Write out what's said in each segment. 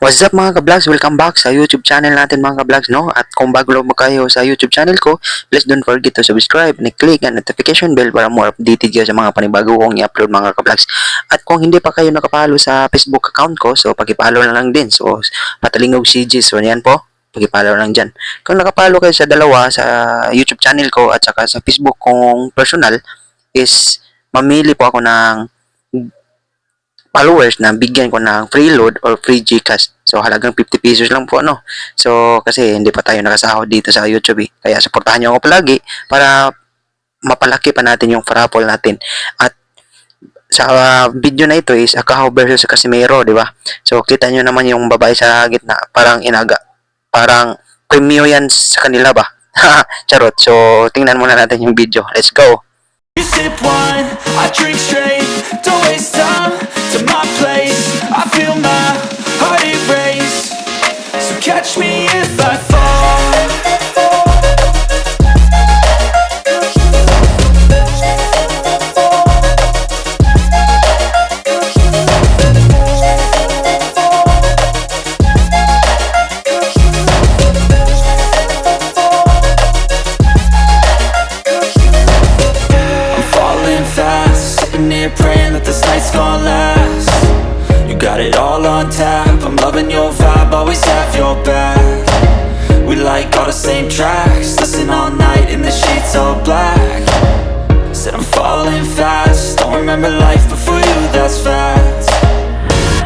What's up mga ka-vlogs? Welcome back sa YouTube channel natin mga ka-vlogs, no? At kung bago lang mo kayo sa YouTube channel ko, please don't forget to subscribe and click ang notification bell para more updated kayo sa mga panibago kong i-upload mga ka-vlogs. At kung hindi pa kayo nakapalo sa Facebook account ko, so pag-follow na lang din. So, Patalingog CG. So, yan po. Pag-follow lang dyan. Kung nakapalo kayo sa dalawa, sa YouTube channel ko at saka sa Facebook kong personal, is mamili po ako ng followers na bigyan ko ng free load or free GCash. So, halagang 50 pesos lang po, no? So, kasi hindi pa tayo nakasahod dito sa YouTube, eh. Kaya, supportahan nyo ako palagi para mapalaki pa natin yung raffle natin. At sa video na ito is Akahaw versus Casimero, di ba? So, kita nyo naman yung babae sa gitna. Parang inaga. Parang premium yan sa kanila ba? Charot. So, tingnan muna natin yung video. Let's go! You sip wine, I drink straight. Don't waste time to my place. I feel my heart erase. So catch me if I fall. Praying that this night's gonna last. You got it all on tap. I'm loving your vibe, always have your back. We like all the same tracks. Listen all night in the sheets all black. Said I'm falling fast. Don't remember life before you, that's fact.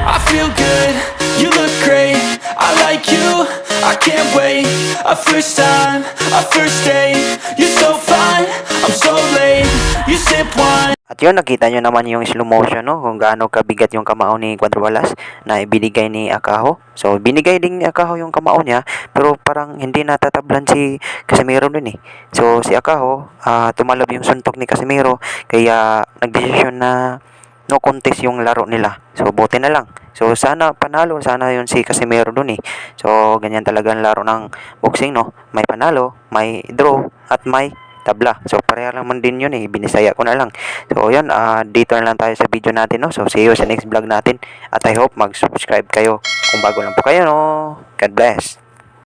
I feel good, you look great. I like you, I can't wait. A first time, a first date. You're so fine, I'm so late. You sip wine. At yun, nakita nyo naman yung slow motion, no? Kung gaano kabigat yung kamao ni Quadrualas na ibinigay ni Akahaw. So, binigay din ni Akahaw yung kamao niya, pero parang hindi natatablan si Casimero dun eh. So, si Akahaw, tumalab yung suntok ni Casimero, kaya nagdesisyon na no contest yung laro nila. So, buti na lang. So, sana panalo, sana yun si Casimero dun eh. So, ganyan talaga ang laro ng boxing, no? May panalo, may draw, at may tabla. So, pareha lang man din yun eh. Binisaya ko na lang. So, yun. Dito na lang tayo sa video natin, no? So, see you sa next vlog natin. At I hope mag-subscribe kayo kung bago lang po kayo, no? God bless.